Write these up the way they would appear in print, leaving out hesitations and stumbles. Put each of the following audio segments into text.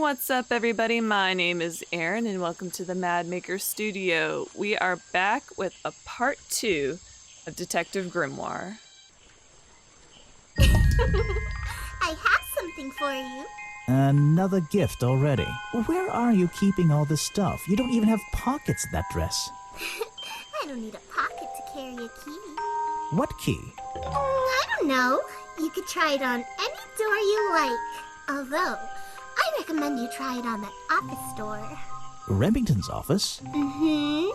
What's up, everybody? My name is Erin, and welcome to the Mad Maker Studio. We are back with a part 2 of Detective Grimoire. I have something for you. Another gift already. Where are you keeping all this stuff? You don't even have pockets in that dress. I don't need a pocket to carry a key. What key? I don't know. You could try it on any door you like. Although, I recommend you try it on that office door. Remington's office? Mm-hmm.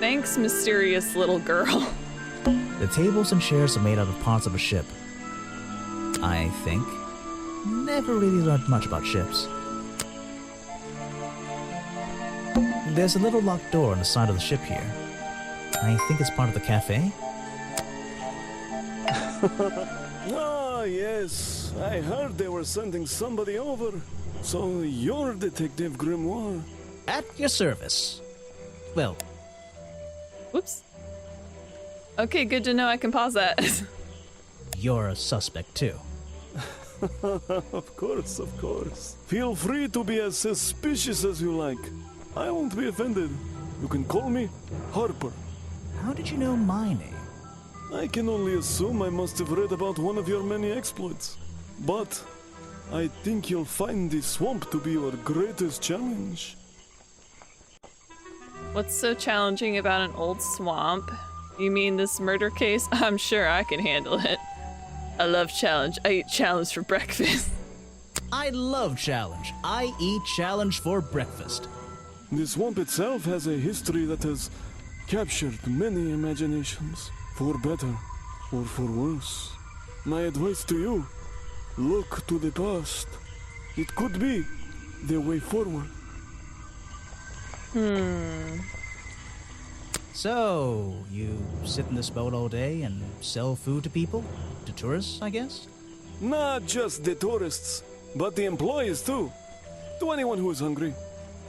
Thanks, mysterious little girl. The tables and chairs are made out of parts of a ship. I think. Never really learned much about ships. There's a little locked door on the side of the ship here. I think it's part of the cafe. Ah, yes. I heard they were sending somebody over. So you're Detective Grimoire. At your service. Well, Whoops. Okay, good to know I can pause that. you're a suspect too. Of course, of course. Feel free to be as suspicious as you like. I won't be offended. You can call me Harper. How did you know my name? I can only assume I must have read about one of your many exploits. But I think you'll find the swamp to be your greatest challenge. What's so challenging about an old swamp? You mean this murder case? I'm sure I can handle it. I love challenge. I eat challenge for breakfast. I love challenge. I eat challenge for breakfast. The swamp itself has a history that has captured many imaginations, for better or for worse. My advice to you, look to the past. It could be the way forward. So, you sit in this boat all day and sell food to people? To tourists, I guess? Not just the tourists, but the employees too. To anyone who is hungry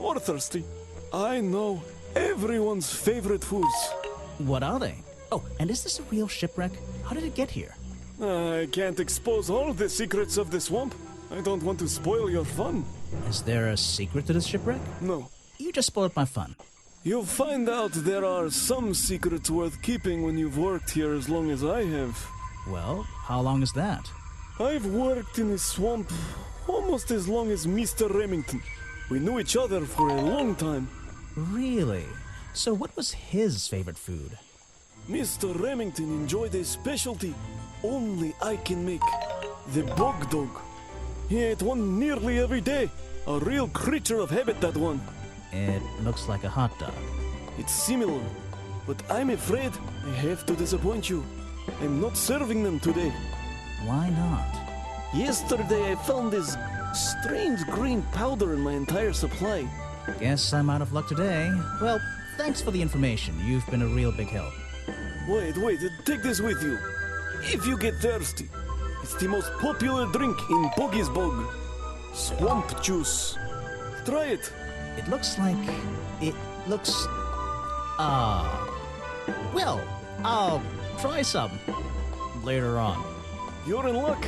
or thirsty. I know everyone's favorite foods. What are they? Oh, and is this a real shipwreck? How did it get here? I can't expose all the secrets of the swamp. I don't want to spoil your fun. Is there a secret to this shipwreck? No. You just spoiled my fun. You'll find out there are some secrets worth keeping when you've worked here as long as I have. Well, how long is that? I've worked in the swamp almost as long as Mr. Remington. We knew each other for a long time. Really? So what was his favorite food? Mr. Remington enjoyed a specialty only I can make. The bog dog. He ate one nearly every day. A real creature of habit, that one. It looks like a hot dog. It's similar, but I'm afraid I have to disappoint you. I'm not serving them today. Why not? Yesterday I found this strange green powder in my entire supply. Guess I'm out of luck today. Well, thanks for the information. You've been a real big help. Wait, take this with you. If you get thirsty, it's the most popular drink in Boggy's Bog. Swamp juice. Try it. It looks like... Well, I'll try some. Later on. You're in luck.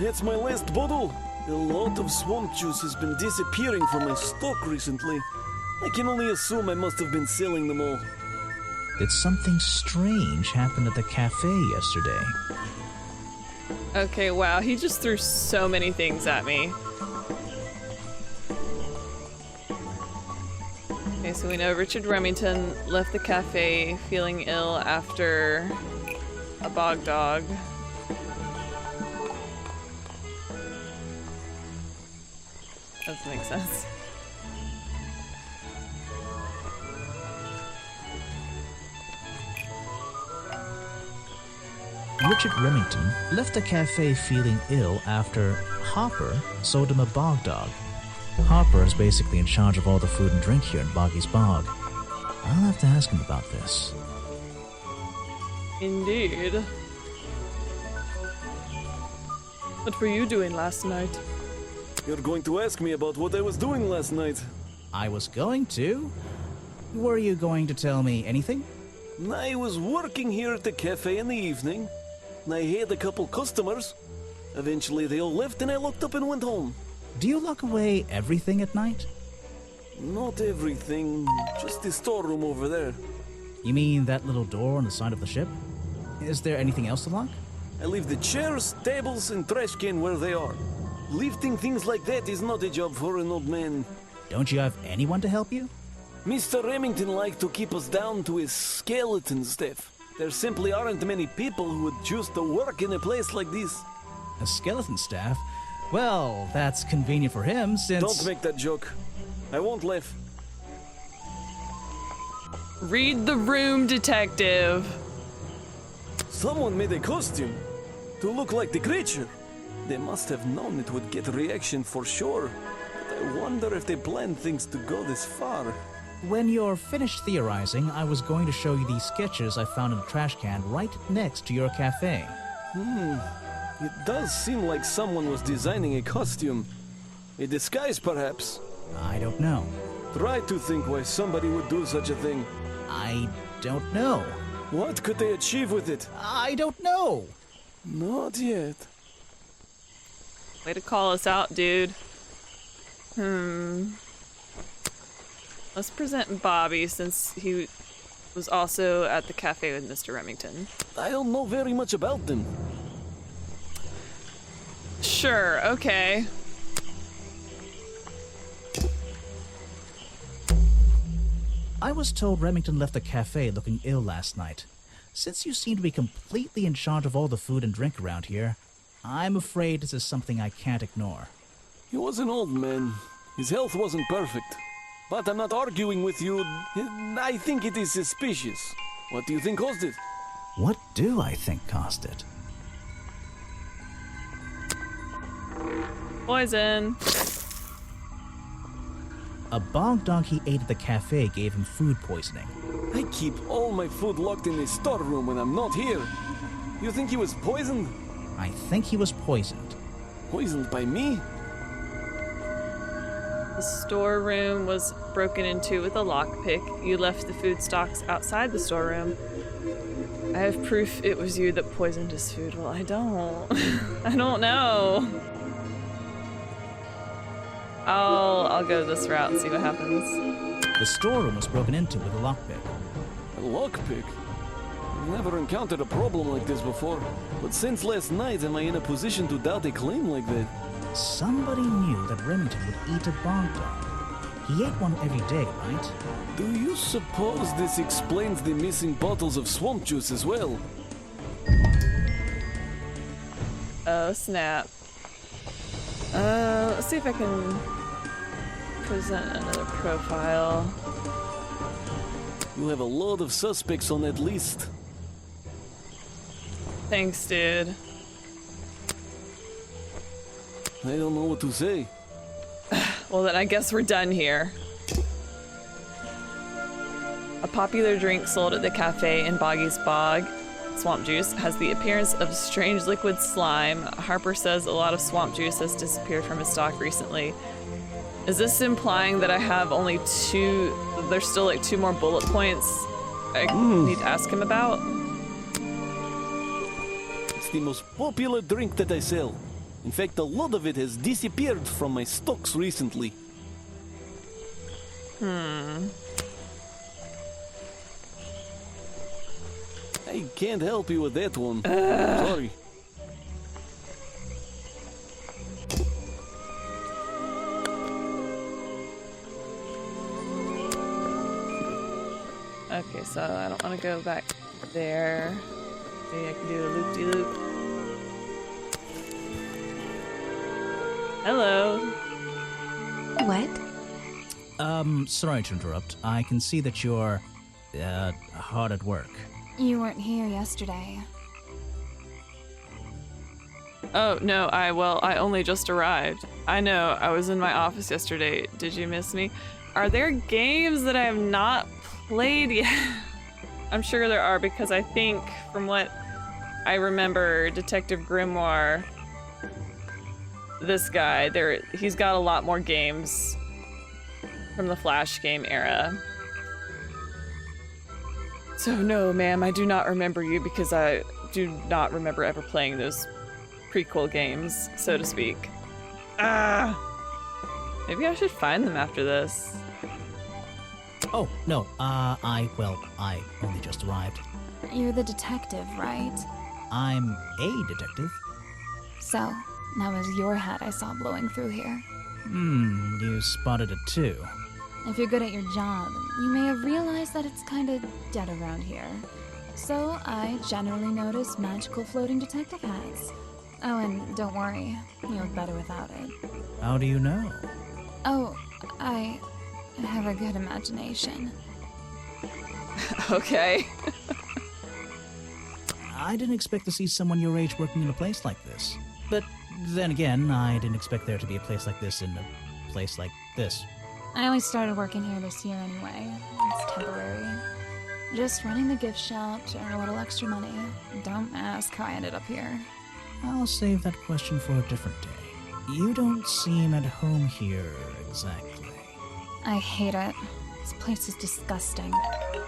That's my last bottle. A lot of swamp juice has been disappearing from my stock recently. I can only assume I must have been selling them all. Did something strange happen at the cafe yesterday? Okay, wow, he just threw so many things at me. Okay, so we know Richard Remington left the cafe feeling ill after a bog dog. Doesn't make sense. Richard Remington left the cafe feeling ill after Hopper sold him a bog dog. Hopper is basically in charge of all the food and drink here in Boggy's Bog. I'll have to ask him about this. Indeed. What were you doing last night? You're going to ask me about what I was doing last night. I was going to? Were you going to tell me anything? I was working here at the cafe in the evening, and I had a couple customers. Eventually they all left and I locked up and went home. Do you lock away everything at night? Not everything, just the storeroom over there. You mean that little door on the side of the ship? Is there anything else to lock? I leave the chairs, tables, and trash can where they are. Lifting things like that is not a job for an old man. Don't you have anyone to help you? Mr. Remington liked to keep us down to his skeleton stuff. There simply aren't many people who would choose to work in a place like this. A skeleton staff? Well, that's convenient for him since... Don't make that joke. I won't laugh. Read the room, detective. Someone made a costume to look like the creature. They must have known it would get a reaction for sure. But I wonder if they planned things to go this far. When you're finished theorizing, I was going to show you these sketches I found in a trash can right next to your cafe. It does seem like someone was designing a costume. A disguise, perhaps. I don't know. Try to think why somebody would do such a thing. I don't know. What could they achieve with it? I don't know. Not yet. Way to call us out, dude. Let's present Bobby since he was also at the cafe with Mr. Remington. I don't know very much about them. Sure, okay. I was told Remington left the cafe looking ill last night. Since you seem to be completely in charge of all the food and drink around here, I'm afraid this is something I can't ignore. He was an old man. His health wasn't perfect. But I'm not arguing with you. I think it is suspicious. What do you think caused it? What do I think caused it? Poison. A bog dog he ate at the cafe gave him food poisoning. I keep all my food locked in the storeroom when I'm not here. You think he was poisoned? I think he was poisoned. Poisoned by me? The storeroom was broken into with a lockpick. You left the food stocks outside the storeroom. I have proof it was you that poisoned his food. Well, I don't. I don't know. I'll go this route and see what happens. The storeroom was broken into with a lockpick. A lockpick? I've never encountered a problem like this before. But since last night, am I in a position to doubt a claim like that? Somebody knew that Remington would eat a bog dog. He ate one every day, right? Do you suppose this explains the missing bottles of swamp juice as well? Oh, snap. Let's see if I can present another profile. You have a lot of suspects on that list. Thanks, dude. I don't know what to say. Well, then I guess we're done here. A popular drink sold at the cafe in Boggy's Bog, swamp juice, has the appearance of strange liquid slime. Harper says a lot of swamp juice has disappeared from his stock recently. Is this implying that I have only two, there's still like 2 more bullet points I need to ask him about? It's the most popular drink that I sell. In fact, a lot of it has disappeared from my stocks recently. I can't help you with that one. Sorry. Okay, so I don't want to go back there. Maybe I can do a loop-de-loop. Hello. What? Sorry to interrupt. I can see that you're, hard at work. You weren't here yesterday. Oh, no, I only just arrived. I know, I was in my office yesterday. Did you miss me? Are there games that I have not played yet? I'm sure there are, because I think, from what I remember, Detective Grimoire, this guy, he's got a lot more games from the Flash game era. So no, ma'am, I do not remember you because I do not remember ever playing those prequel games, so to speak. Maybe I should find them after this. Oh, no, I only just arrived. You're the detective, right? I'm a detective. So, that was your hat I saw blowing through here. You spotted it too. If you're good at your job, you may have realized that it's kinda dead around here. So, I generally notice magical floating detective hats. Oh, and don't worry, you look better without it. How do you know? Oh, I have a good imagination. Okay. I didn't expect to see someone your age working in a place like this. But then again, I didn't expect there to be a place like this in a place like this. I only started working here this year anyway. It's temporary. Just running the gift shop to earn a little extra money. Don't ask how I ended up here. I'll save that question for a different day. You don't seem at home here exactly. I hate it. This place is disgusting.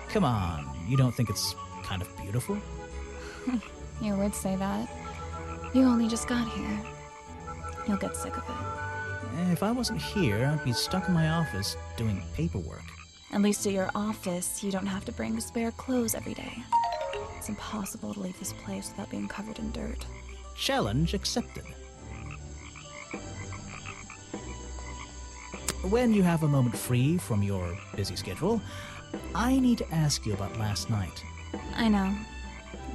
Come on, you don't think it's kind of beautiful? You would say that. You only just got here. You'll get sick of it. If I wasn't here, I'd be stuck in my office doing paperwork. At least at your office, you don't have to bring spare clothes every day. It's impossible to leave this place without being covered in dirt. Challenge accepted. When you have a moment free from your busy schedule, I need to ask you about last night. I know,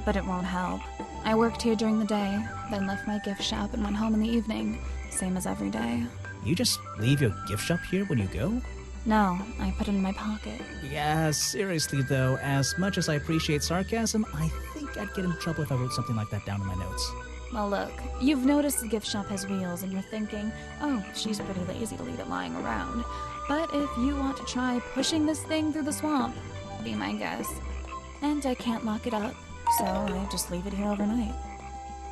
but it won't help. I worked here during the day, then left my gift shop and went home in the evening, same as every day. You just leave your gift shop here when you go? No, I put it in my pocket. Yeah, seriously though, as much as I appreciate sarcasm, I think I'd get in trouble if I wrote something like that down in my notes. Well, look, you've noticed the gift shop has wheels and you're thinking, oh, she's pretty lazy to leave it lying around. But if you want to try pushing this thing through the swamp, be my guest. And I can't lock it up, so I just leave it here overnight.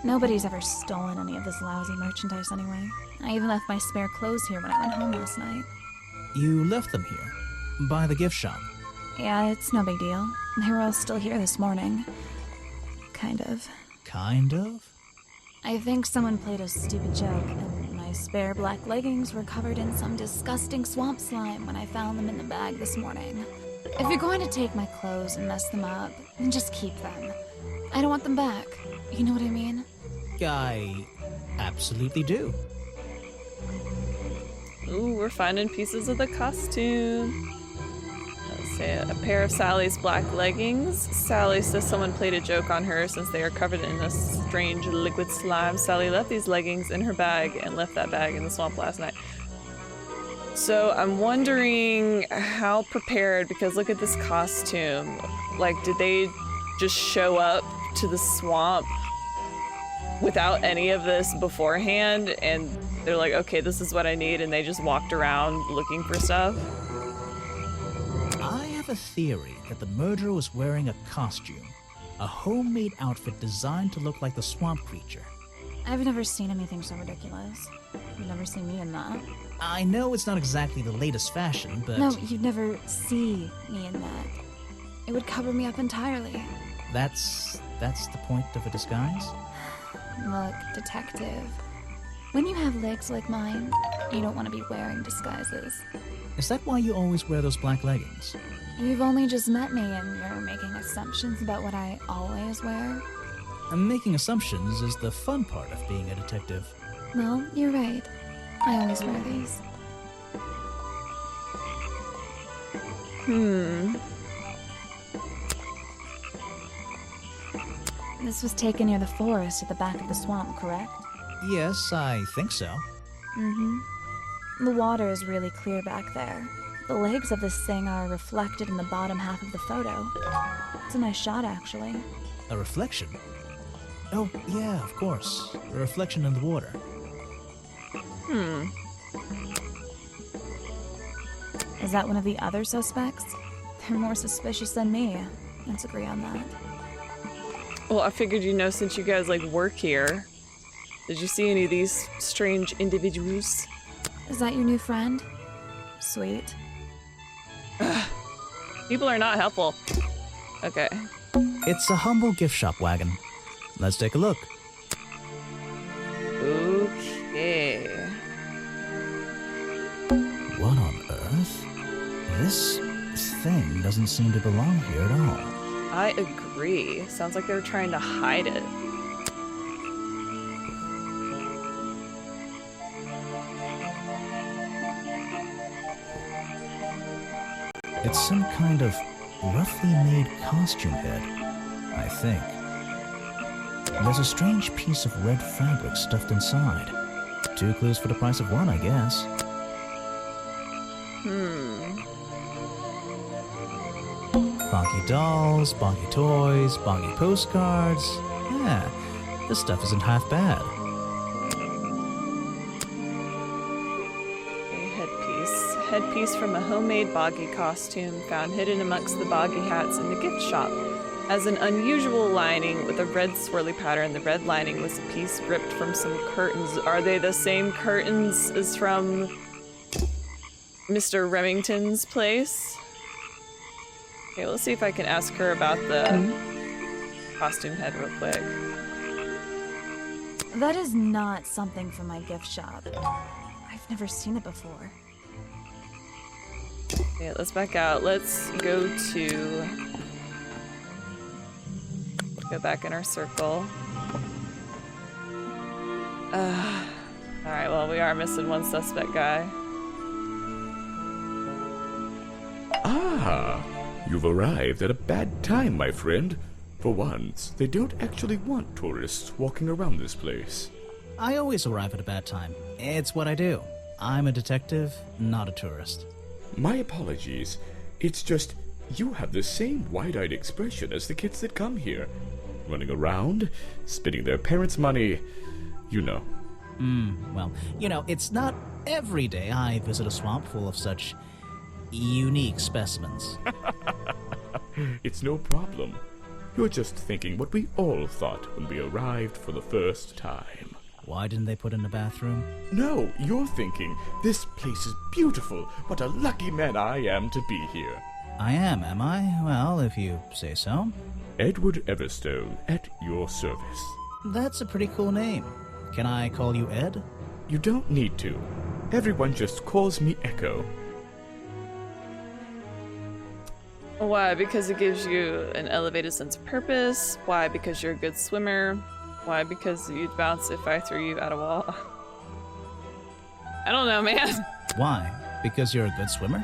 Nobody's ever stolen any of this lousy merchandise anyway. I even left my spare clothes here when I went home last night. You left them here? By the gift shop? Yeah, it's no big deal. They were all still here this morning. Kind of. Kind of? I think someone played a stupid joke, and my spare black leggings were covered in some disgusting swamp slime when I found them in the bag this morning. If you're going to take my clothes and mess them up, then just keep them. I don't want them back. You know what I mean? I absolutely do. Ooh, we're finding pieces of the costume. Let's say a pair of Sally's black leggings. Sally says someone played a joke on her since they are covered in a strange liquid slime. Sally left these leggings in her bag and left that bag in the swamp last night. So I'm wondering how prepared, because look at this costume. Like, did they just show up to the swamp without any of this beforehand, and they're like, okay, this is what I need, and they just walked around looking for stuff? I have a theory that the murderer was wearing a costume, a homemade outfit designed to look like the swamp creature. I've never seen anything so ridiculous. You've never seen me in that. I know it's not exactly the latest fashion, but... No, you'd never see me in that. It would cover me up entirely. That's the point of a disguise? Look, detective. When you have legs like mine, you don't want to be wearing disguises. Is that why you always wear those black leggings? You've only just met me and you're making assumptions about what I always wear. And making assumptions is the fun part of being a detective. Well, you're right. I always wear these. This was taken near the forest at the back of the swamp, correct? Yes, I think so. The water is really clear back there. The legs of this thing are reflected in the bottom half of the photo. It's a nice shot, actually. A reflection? Oh, yeah, of course. A reflection in the water. Is that one of the other suspects? They're more suspicious than me. Let's agree on that. Well, I figured, you know, since you guys, like, work here, did you see any of these strange individuals? Is that your new friend? Sweet. People are not helpful. Okay. It's a humble gift shop wagon. Let's take a look. This thing doesn't seem to belong here at all. I agree. Sounds like they're trying to hide it. It's some kind of roughly made costume head, I think. There's a strange piece of red fabric stuffed inside. 2 clues for the price of 1, I guess. Boggy dolls, boggy toys, boggy postcards. Yeah, this stuff isn't half bad. A headpiece. Headpiece from a homemade boggy costume found hidden amongst the boggy hats in the gift shop. Has an unusual lining with a red swirly pattern. The red lining was a piece ripped from some curtains. Are they the same curtains as from Mr. Remington's place? Okay, let's see if I can ask her about the costume head real quick. That is not something from my gift shop. I've never seen it before. Okay, let's back out. Let's go back in our circle. Alright, well, we are missing one suspect guy. Ah, you've arrived at a bad time, my friend. For once, they don't actually want tourists walking around this place. I always arrive at a bad time. It's what I do. I'm a detective, not a tourist. My apologies. It's just, you have the same wide-eyed expression as the kids that come here. Running around, spending their parents' money, you know. Well, you know, it's not every day I visit a swamp full of such unique specimens. It's no problem. You're just thinking what we all thought when we arrived for the first time. Why didn't they put in a bathroom? No, you're thinking, this place is beautiful. What a lucky man I am to be here. I am I? Well, if you say so. Edward Everstone, at your service. That's a pretty cool name. Can I call you Ed? You don't need to. Everyone just calls me Echo. Why? Because it gives you an elevated sense of purpose. Why? Because you're a good swimmer. Why? Because you'd bounce if I threw you at a wall. I don't know, man. Why? Because you're a good swimmer?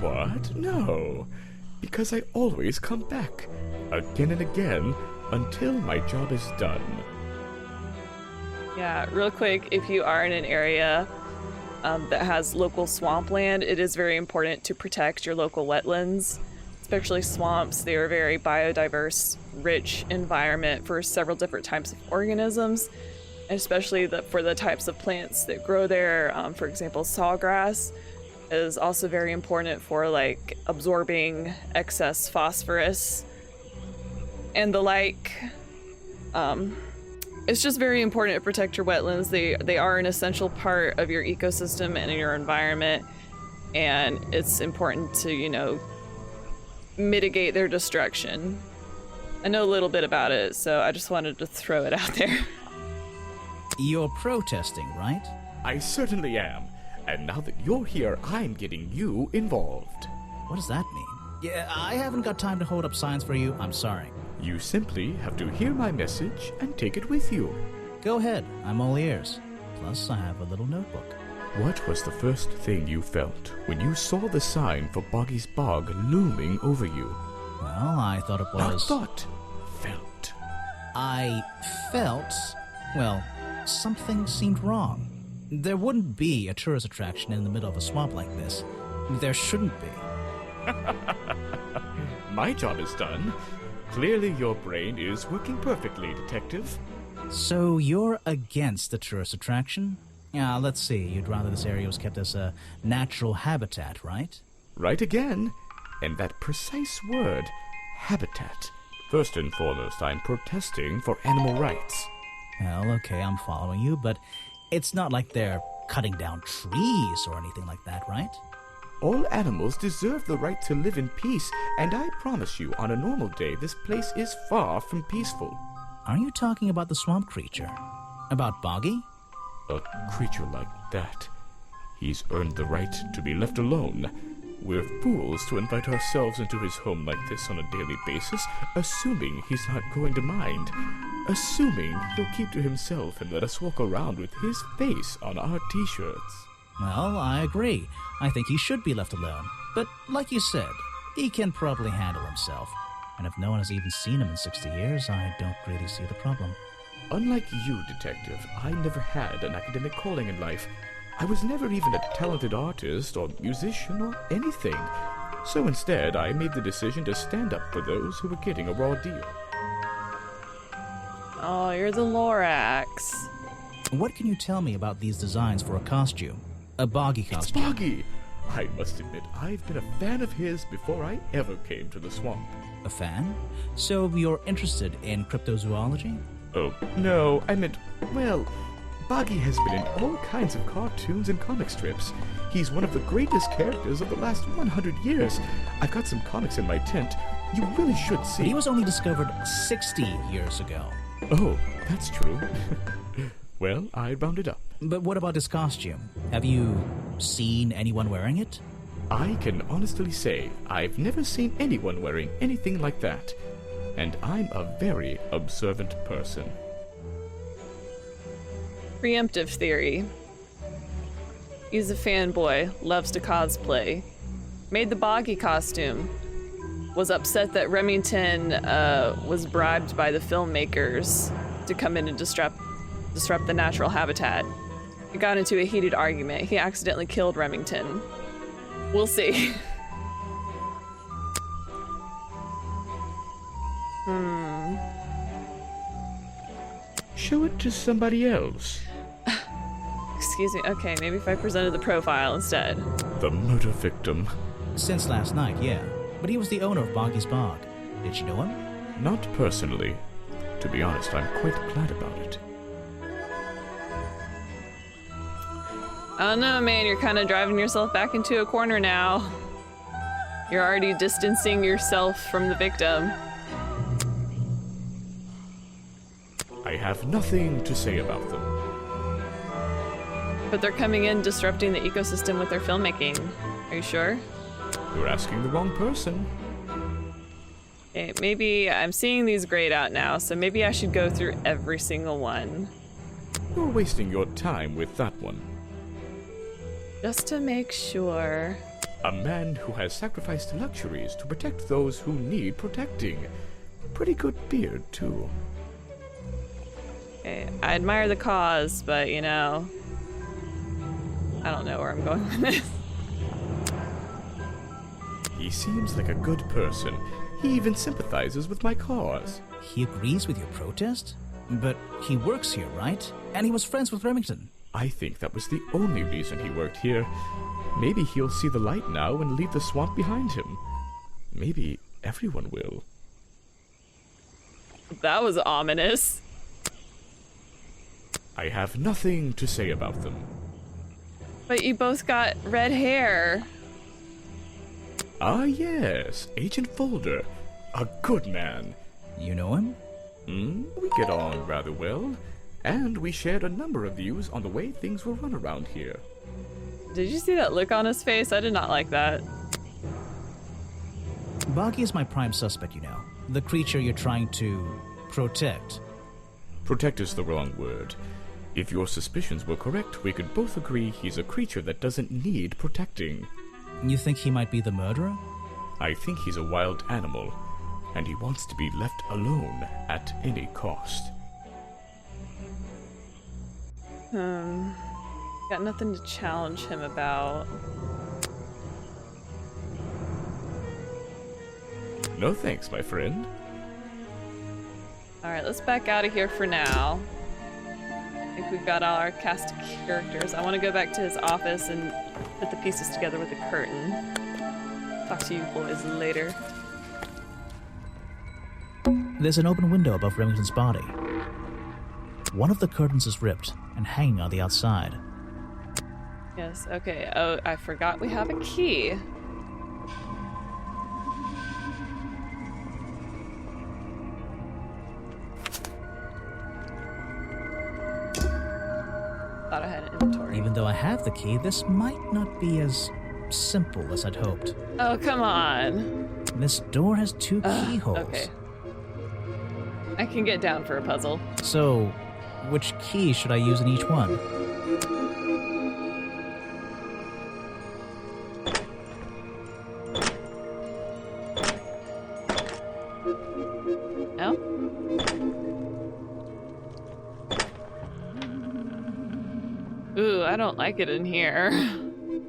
What? No. Because I always come back. Again and again, until my job is done. Yeah, real quick, if you are in an area that has local swampland, it is very important to protect your local wetlands, especially swamps. They are a very biodiverse, rich environment for several different types of organisms, and especially for the types of plants that grow there. For example, sawgrass is also very important for like absorbing excess phosphorus and the like. It's just very important to protect your wetlands. They are an essential part of your ecosystem and your environment, and it's important to, you know, mitigate their destruction. I know a little bit about it, so I just wanted to throw it out there. You're protesting, right? I certainly am. And now that you're here, I'm getting you involved. What does that mean? Yeah, I haven't got time to hold up signs for you. I'm sorry. You simply have to hear my message and take it with you. Go ahead. I'm all ears. Plus, I have a little notebook. What was the first thing you felt when you saw the sign for Boggy's Bog looming over you? Well, I thought it was... Not thought. Felt. I felt... Well, something seemed wrong. There wouldn't be a tourist attraction in the middle of a swamp like this. There shouldn't be. My job is done. Clearly your brain is working perfectly, Detective. So you're against the tourist attraction? Yeah, let's see. You'd rather this area was kept as a natural habitat, right? Right again. And that precise word, habitat. First and foremost, I'm protesting for animal rights. Well, okay, I'm following you, but it's not like they're cutting down trees or anything like that, right? All animals deserve the right to live in peace, and I promise you, on a normal day, this place is far from peaceful. Are you talking about the swamp creature? About Boggy? A creature like that. He's earned the right to be left alone. We're fools to invite ourselves into his home like this on a daily basis, assuming he's not going to mind. Assuming he'll keep to himself and let us walk around with his face on our t-shirts. Well, I agree. I think he should be left alone. But like you said, he can probably handle himself. And if no one has even seen him in 60 years, I don't really see the problem. Unlike you, Detective, I never had an academic calling in life. I was never even a talented artist or musician or anything. So instead, I made the decision to stand up for those who were getting a raw deal. Oh, you're the Lorax. What can you tell me about these designs for a costume? A boggy It's costume. Boggy! I must admit, I've been a fan of his before I ever came to the swamp. A fan? So you're interested in cryptozoology? Oh, no, I meant, well, Boggy has been in all kinds of cartoons and comic strips. He's one of the greatest characters of the last 100 years. I've got some comics in my tent. You really should see. But he was only discovered 60 years ago. Oh, that's true. Well, I rounded up. But what about his costume? Have you seen anyone wearing it? I can honestly say I've never seen anyone wearing anything like that. And I'm a very observant person. Preemptive theory. He's a fanboy, loves to cosplay. Made the Boggy costume. Was upset that Remington was bribed by the filmmakers to come in and disrupt the natural habitat. It got into a heated argument. He accidentally killed Remington. We'll see. Show it to somebody else. Excuse me. Okay, maybe if I presented the profile instead. The murder victim. Since last night, yeah. But he was the owner of Boggy's Bog. Did you know him? Not personally. To be honest, I'm quite glad about it. I don't know, man. You're kind of driving yourself back into a corner now. You're already distancing yourself from the victim. I have nothing to say about them. But they're coming in, disrupting the ecosystem with their filmmaking. Are you sure? You're asking the wrong person. Okay, maybe I'm seeing these grayed out now, so maybe I should go through every single one. You're wasting your time with that one. Just to make sure. A man who has sacrificed luxuries to protect those who need protecting. Pretty good beard, too. Okay, I admire the cause, but you know, I don't know where I'm going with this. He seems like a good person. He even sympathizes with my cause. He agrees with your protest? But he works here, right? And he was friends with Remington. I think that was the only reason he worked here. Maybe he'll see the light now and leave the swamp behind him. Maybe everyone will. That was ominous. I have nothing to say about them. But you both got red hair. Ah, yes, Agent Folder. A good man. You know him? We get on rather well. And we shared a number of views on the way things were run around here. Did you see that look on his face? I did not like that. Boggy is my prime suspect, you know. The creature you're trying to protect. Protect is the wrong word. If your suspicions were correct, we could both agree he's a creature that doesn't need protecting. You think he might be the murderer? I think he's a wild animal, and he wants to be left alone at any cost. Got nothing to challenge him about. No thanks, my friend. Alright, let's back out of here for now. I think we've got all our cast of characters. I want to go back to his office and put the pieces together with a curtain. Talk to you boys later. There's an open window above Remington's body. One of the curtains is ripped and hanging on the outside. Yes, okay. Oh, I forgot we have a key. Thought I had an inventory. Even though I have the key, this might not be as simple as I'd hoped. Oh, come on. This door has 2 keyholes. Okay. I can get down for a puzzle. So, which key should I use in each one? No? Ooh, I don't like it in here.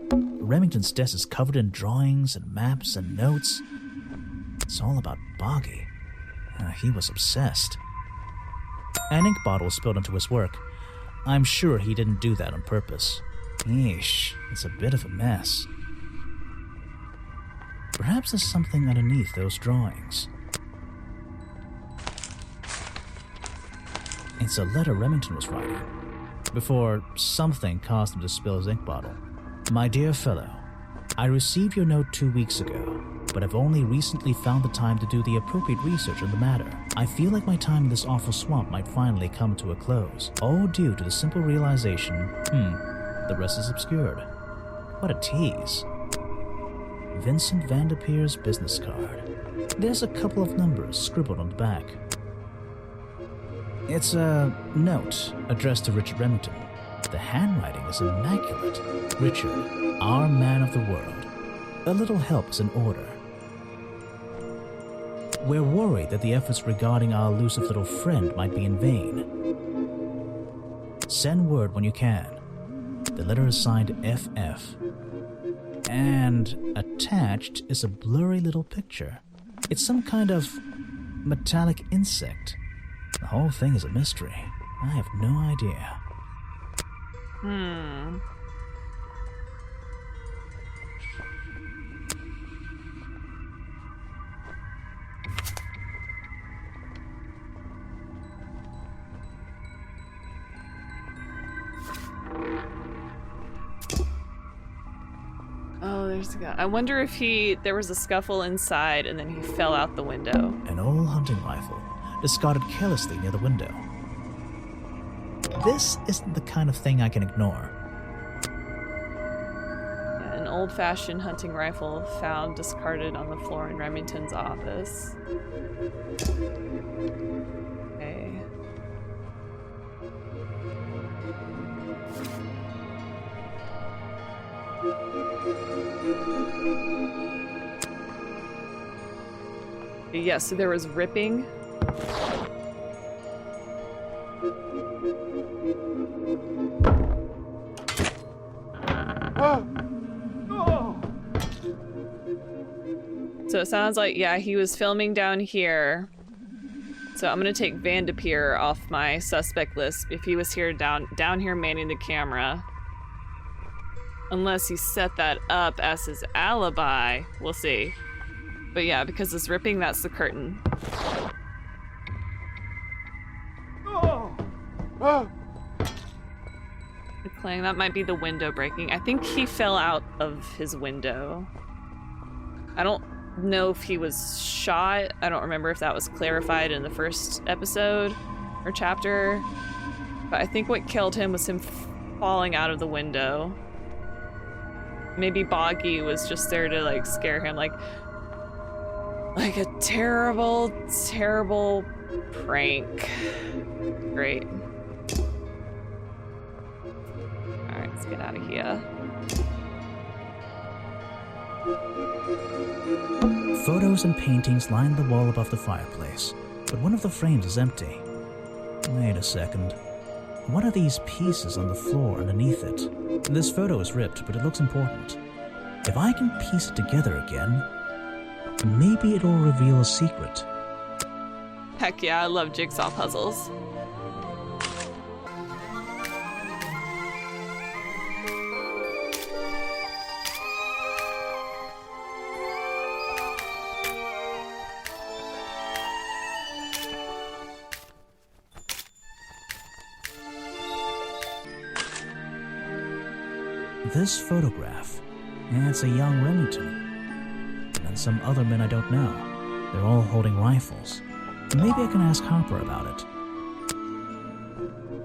Remington's desk is covered in drawings and maps and notes. It's all about Boggy. He was obsessed. An ink bottle spilled into his work. I'm sure he didn't do that on purpose. Yeesh, it's a bit of a mess. Perhaps there's something underneath those drawings. It's a letter Remington was writing, before something caused him to spill his ink bottle. My dear fellow, I received your note 2 weeks ago, but I've only recently found the time to do the appropriate research on the matter. I feel like my time in this awful swamp might finally come to a close, all due to the simple realization, the rest is obscured. What a tease. Vincent Vanderpeer's business card. There's a couple of numbers scribbled on the back. It's a note addressed to Richard Remington. The handwriting is immaculate. Richard, our man of the world. A little help is in order. We're worried that the efforts regarding our elusive little friend might be in vain. Send word when you can. The letter is signed FF. And attached is a blurry little picture. It's some kind of metallic insect. The whole thing is a mystery. I have no idea. Oh, there's a guy. I wonder if there was a scuffle inside and then he fell out the window. An old hunting rifle, discarded carelessly near the window. This isn't the kind of thing I can ignore. Yeah, an old-fashioned hunting rifle found discarded on the floor in Remington's office. Okay. Yeah, so there was ripping. So it sounds like, yeah, he was filming down here. So I'm gonna take Vanderpeer off my suspect list if he was here down here manning the camera. Unless he set that up as his alibi. We'll see. But yeah, because it's ripping, that's the curtain. The clang, that might be the window breaking. I think he fell out of his window. I don't know if he was shot. I don't remember if that was clarified in the first episode or chapter. But I think what killed him was him falling out of the window. Maybe Boggy was just there to like scare him, like a terrible, terrible prank. Great. Alright, let's get out of here. Photos and paintings line the wall above the fireplace, but one of the frames is empty. Wait a second. What are these pieces on the floor underneath it? This photo is ripped, but it looks important. If I can piece it together again, maybe it'll reveal a secret. Heck yeah, I love jigsaw puzzles. This photograph, it's a young Remington. And some other men I don't know. They're all holding rifles. Maybe I can ask Harper about it.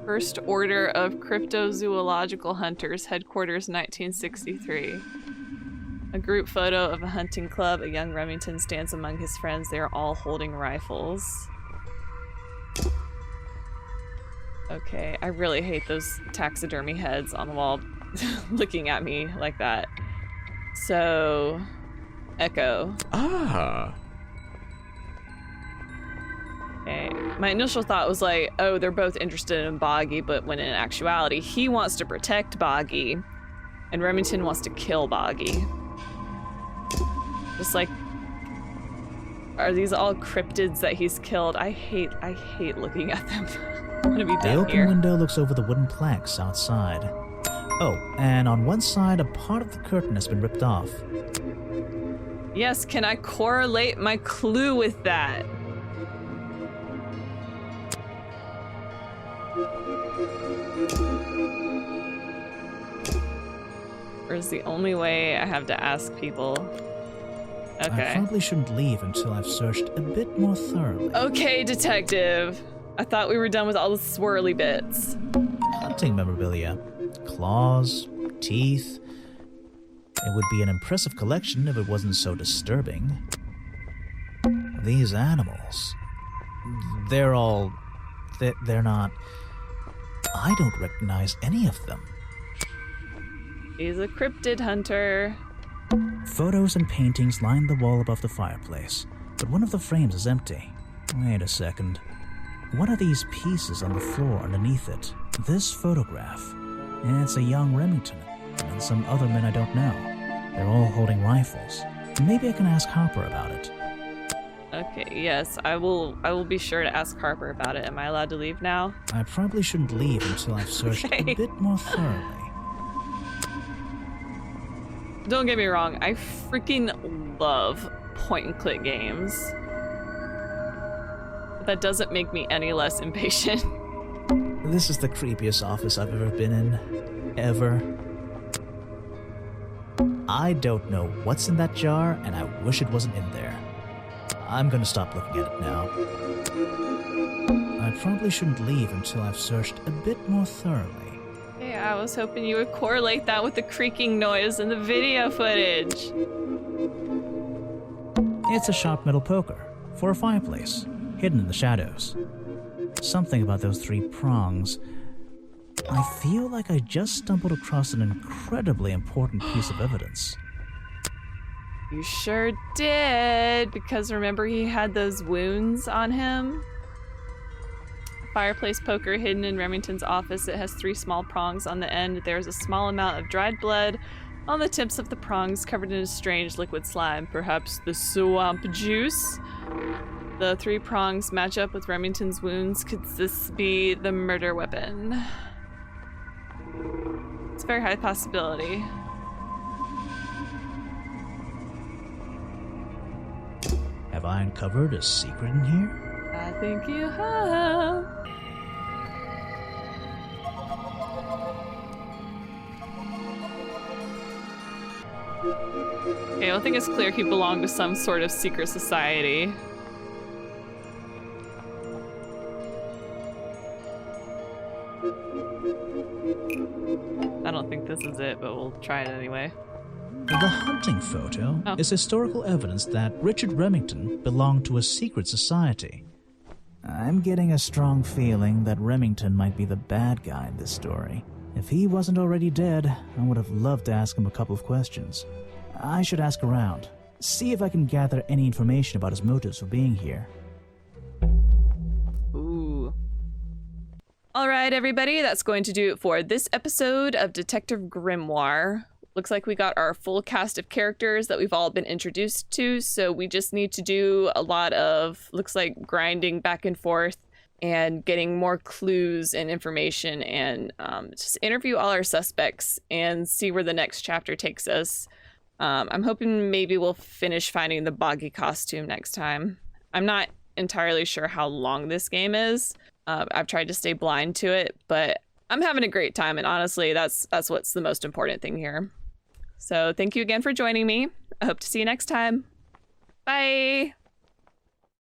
First Order of Cryptozoological Hunters, Headquarters, 1963. A group photo of a hunting club. A young Remington stands among his friends. They are all holding rifles. Okay, I really hate those taxidermy heads on the wall looking at me like that. So, Echo. Ah. Okay. My initial thought was like, oh, they're both interested in Boggy, but when in actuality, he wants to protect Boggy, and Remington wants to kill Boggy. Just like, are these all cryptids that he's killed? I hate looking at them. I'm gonna be The dead open here. window looks over the wooden planks outside. Oh, and on one side, a part of the curtain has been ripped off. Yes, can I correlate my clue with that? Or is the only way I have to ask people? Okay. I probably shouldn't leave until I've searched a bit more thoroughly. Okay, detective. I thought we were done with all the swirly bits. Hunting memorabilia. Claws, teeth. It would be an impressive collection if it wasn't so disturbing. These animals. They're all... They're not... I don't recognize any of them. He's a cryptid hunter. Photos and paintings line the wall above the fireplace, but one of the frames is empty. Wait a second. What are these pieces on the floor underneath it? This photograph. It's a young Remington, and some other men I don't know. They're all holding rifles. Maybe I can ask Harper about it. Okay, yes, I will be sure to ask Harper about it. Am I allowed to leave now? I probably shouldn't leave until I've searched Okay. a bit more thoroughly. Don't get me wrong, I freaking love point-and-click games. But that doesn't make me any less impatient. This is the creepiest office I've ever been in. Ever. I don't know what's in that jar, and I wish it wasn't in there. I'm gonna stop looking at it now. I probably shouldn't leave until I've searched a bit more thoroughly. Hey, I was hoping you would correlate that with the creaking noise in the video footage. It's a sharp metal poker for a fireplace, hidden in the shadows. Something about those three prongs. I feel like I just stumbled across an incredibly important piece of evidence. You sure did, because remember he had those wounds on him? Fireplace poker hidden in Remington's office. It has 3 small prongs on the end. There's a small amount of dried blood on the tips of the prongs covered in a strange liquid slime, perhaps the swamp juice. The 3 prongs match up with Remington's wounds. Could this be the murder weapon? It's a very high possibility. Have I uncovered a secret in here? I think you have. Okay, I think it's clear he belonged to some sort of secret society. I don't think this is it, but we'll try it anyway. The hunting photo is historical evidence that Richard Remington belonged to a secret society. I'm getting a strong feeling that Remington might be the bad guy in this story. If he wasn't already dead, I would have loved to ask him a couple of questions. I should ask around, see if I can gather any information about his motives for being here. Ooh. All right, everybody, that's going to do it for this episode of Detective Grimoire. Looks like we got our full cast of characters that we've all been introduced to, so we just need to do a lot of, looks like, grinding back and forth and getting more clues and information, and just interview all our suspects and see where the next chapter takes us. I'm hoping maybe we'll finish finding the Boggy costume next time. I'm not entirely sure how long this game is. I've tried to stay blind to it, but I'm having a great time, and honestly, that's what's the most important thing here. So thank you again for joining me. I hope to see you next time. Bye!